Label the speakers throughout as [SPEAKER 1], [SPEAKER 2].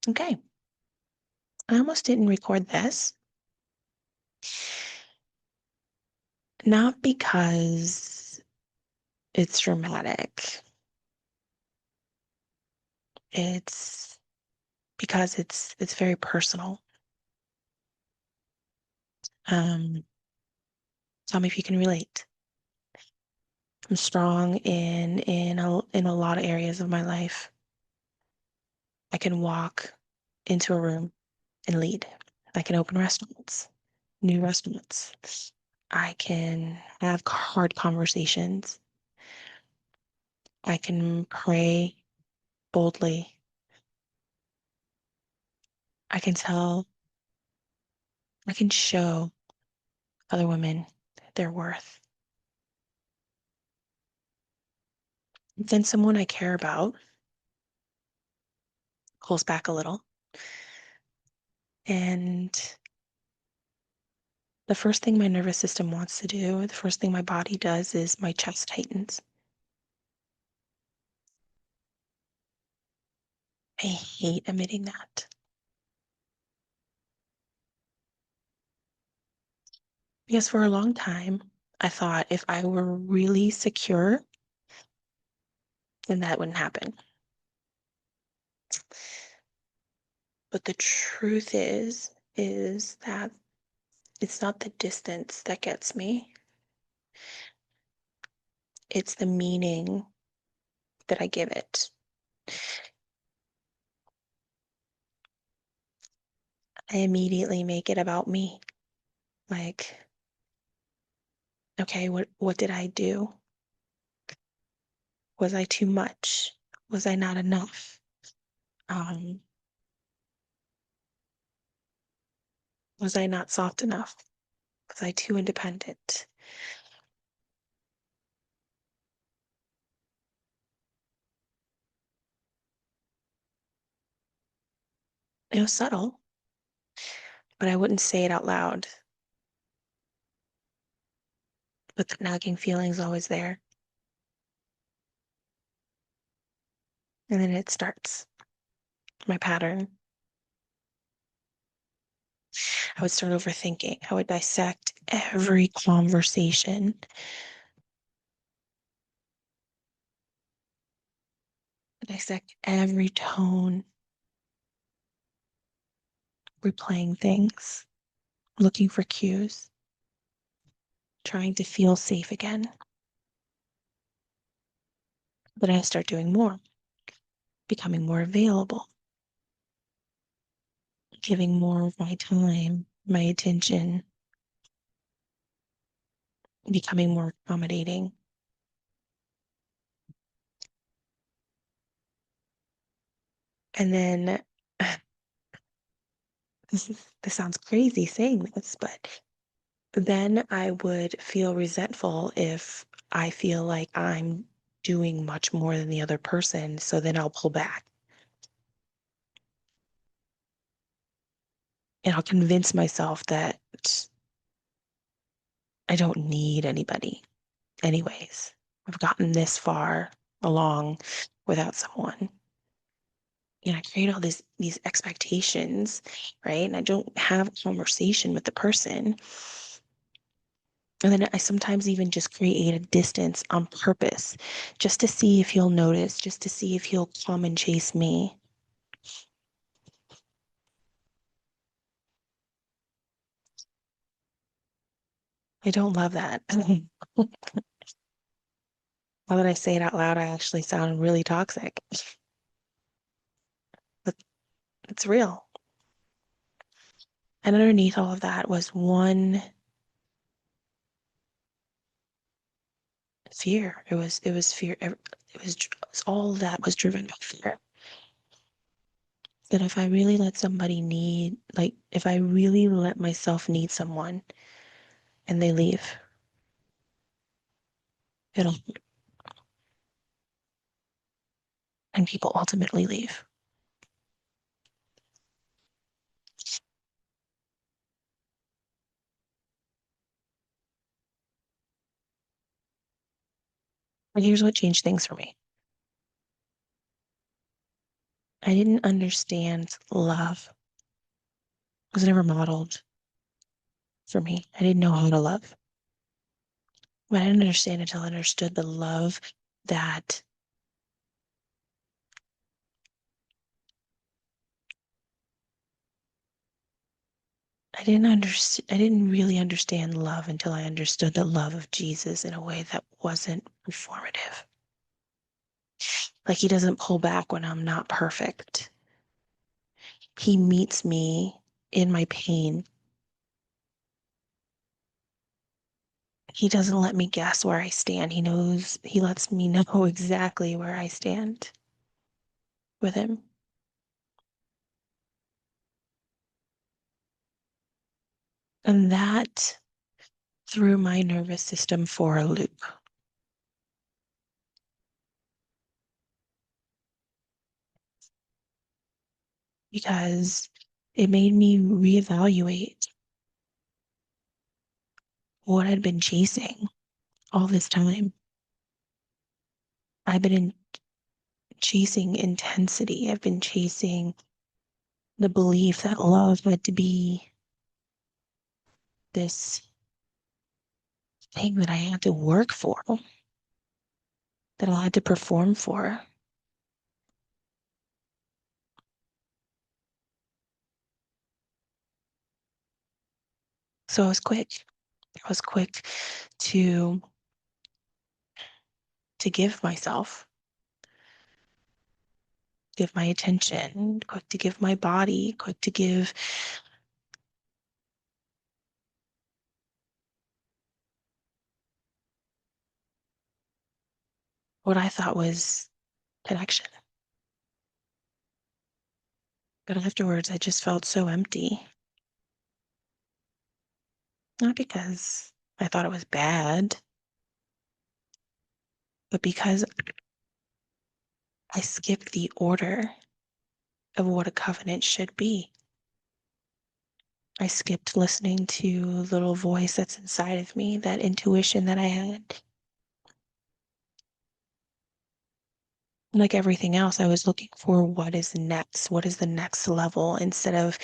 [SPEAKER 1] Okay. I almost didn't record this, not because it's dramatic. It's because it's very personal. Um, Tell me if you can relate. I'm strong in a lot of areas of my life. I can walk into a room and lead. I can open restaurants, new restaurants. I can have hard conversations. I can pray boldly. I can tell, I can show other women their worth. Then someone I care about pulls back a little. And the first thing my nervous system wants to do, the first thing my body does is my chest tightens. I hate admitting that. Because for a long time, I thought if I were really secure, then that wouldn't happen. But the truth is that it's not the distance that gets me. It's the meaning that I give it. I immediately make it about me. Like, okay, what did I do? Was I too much? Was I not enough? Um, was I not soft enough? Was I too independent? It was subtle, but I wouldn't say it out loud. But the nagging feeling's always there. And then it starts my pattern. I would start overthinking. I would dissect every conversation, dissect every tone, replaying things, looking for cues, trying to feel safe again. But I start doing more, becoming more available, giving more of my time, my attention, becoming more accommodating. And then this sounds crazy saying this, but then I would feel resentful if I feel like I'm doing much more than the other person. So then I'll pull back and I'll convince myself that I don't need anybody. Anyways, I've gotten this far along without someone. And I create all these expectations, right? And I don't have a conversation with the person. And then I sometimes even just create a distance on purpose, just to see if he'll notice, just to see if he'll come and chase me. I don't love that. Now that I say it out loud, I actually sound really toxic, but it's real. And underneath all of that was one fear. It was fear. All that was driven by fear. That if I really let somebody need, like if I really let myself need someone and they leave, it'll, and people ultimately leave. And here's what changed things for me. I didn't understand love. It was never modeled for me. I didn't know how to love. But I didn't understand until I understood the love that I didn't really understand love until I understood the love of Jesus in a way that wasn't performative. Like he doesn't pull back when I'm not perfect. He meets me in my pain. He doesn't let me guess where I stand. He lets me know exactly where I stand with him. And that threw my nervous system for a loop because it made me reevaluate what I'd been chasing all this time. I've been chasing intensity. I've been chasing the belief that love had to be this thing that I had to work for, that I had to perform for. So I was quick. I was quick to give myself, give my attention, quick to give my body, quick to give what I thought was connection. But afterwards, I just felt so empty. Not because I thought it was bad, but because I skipped the order of what a covenant should be. I skipped listening to the little voice that's inside of me, that intuition that I had. Like everything else, I was looking for what is next, what is the next level, instead of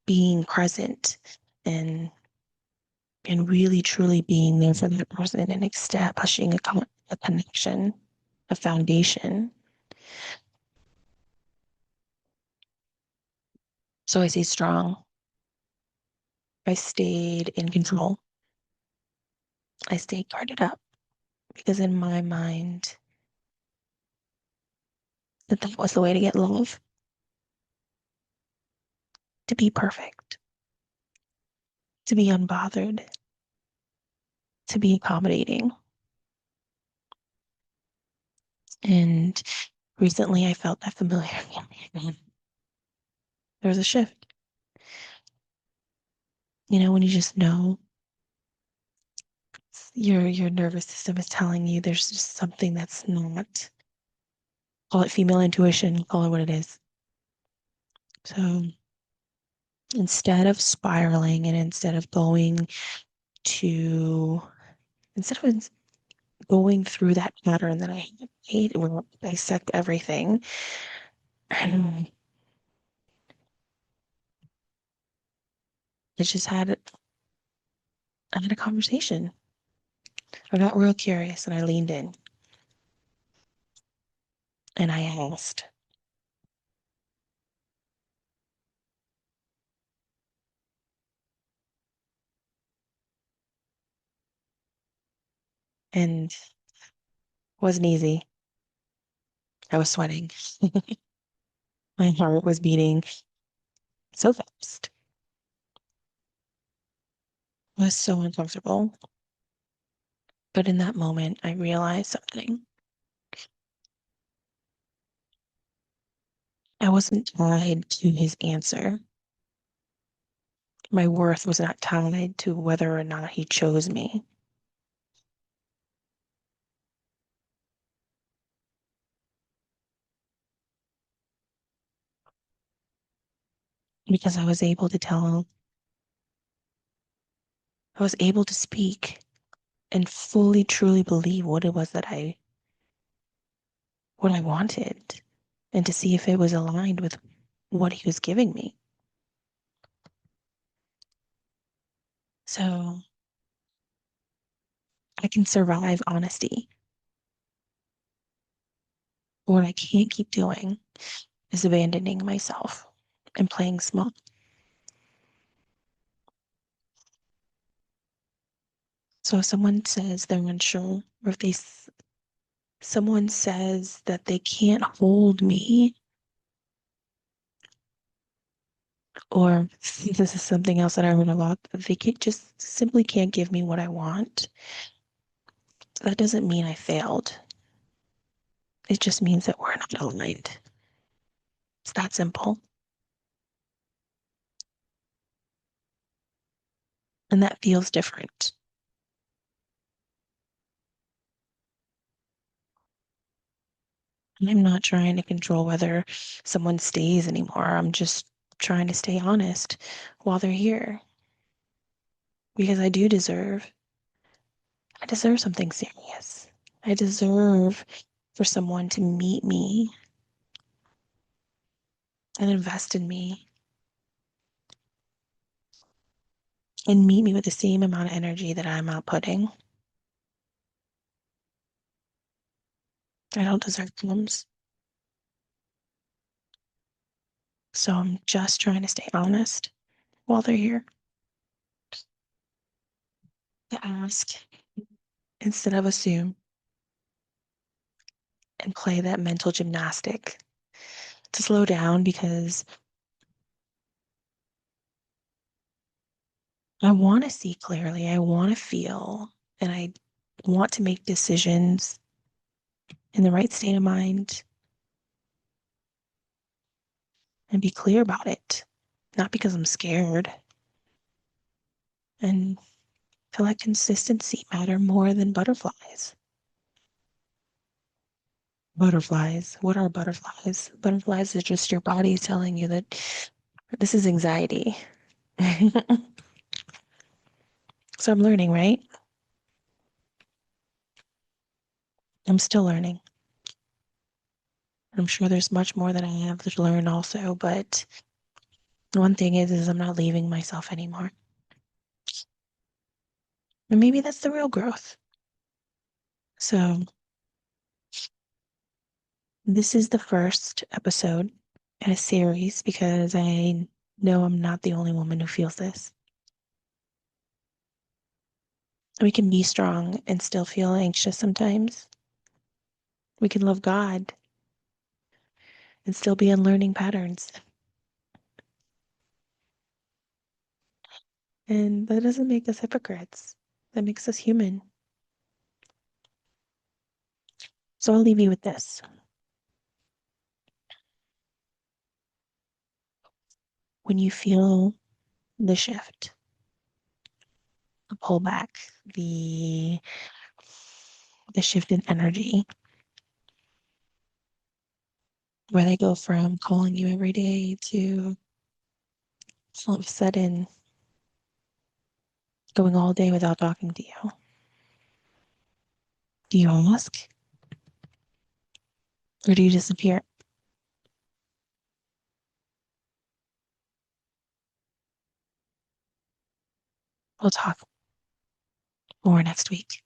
[SPEAKER 1] being present and really truly being there for that person and establishing a connection, a foundation. So I stayed strong. I stayed in control. I stayed guarded up because in my mind, that was the way to get love, to be perfect, to be unbothered, to be accommodating. And recently I felt that familiar feeling. There was a shift. When you just know your nervous system is telling you there's just something that's not, call it female intuition, call it what it is. So instead of spiraling and to instead of going through that pattern that I hate where I dissect everything, I just I had a conversation. I got real curious and I leaned in and I asked. And it wasn't easy. I was sweating. My heart was beating so fast. It was so uncomfortable. But in that moment, I realized something. I wasn't tied to his answer. My worth was not tied to whether or not he chose me because I was able to speak and fully, truly believe what it was what I wanted. and to see if it was aligned with what he was giving me. So I can survive honesty. What I can't keep doing is abandoning myself and playing small. So if someone says they're unsure, or if someone says that they can't hold me, or this is something else that I heard a lot, they can't just simply can't give me what I want. That doesn't mean I failed. It just means that we're not aligned. It's that simple. And that feels different. And I'm not trying to control whether someone stays anymore. I'm just trying to stay honest while they're here because I deserve something serious. I deserve for someone to meet me and invest in me and meet me with the same amount of energy that I'm outputting. I don't deserve crumbs. So I'm just trying to stay honest while they're here, to ask instead of assume and play that mental gymnastic to slow down because I want to see clearly. I want to feel and I want to make decisions in the right state of mind and be clear about it. Not because I'm scared. And feel like consistency matter more than butterflies. Butterflies. What are butterflies? Butterflies is just your body telling you that this is anxiety. So I'm learning, right? I'm still learning. I'm sure there's much more that I have to learn also, but one thing is I'm not leaving myself anymore. And maybe that's the real growth. So this is the first episode in a series because I know I'm not the only woman who feels this. We can be strong and still feel anxious sometimes. We can love God and still be unlearning patterns. And that doesn't make us hypocrites. That makes us human. So I'll leave you with this. When you feel the shift, the pullback, the the shift in energy, where they go from calling you every day to all of a sudden going all day without talking to you. Do you ask or do you disappear? We'll talk more next week.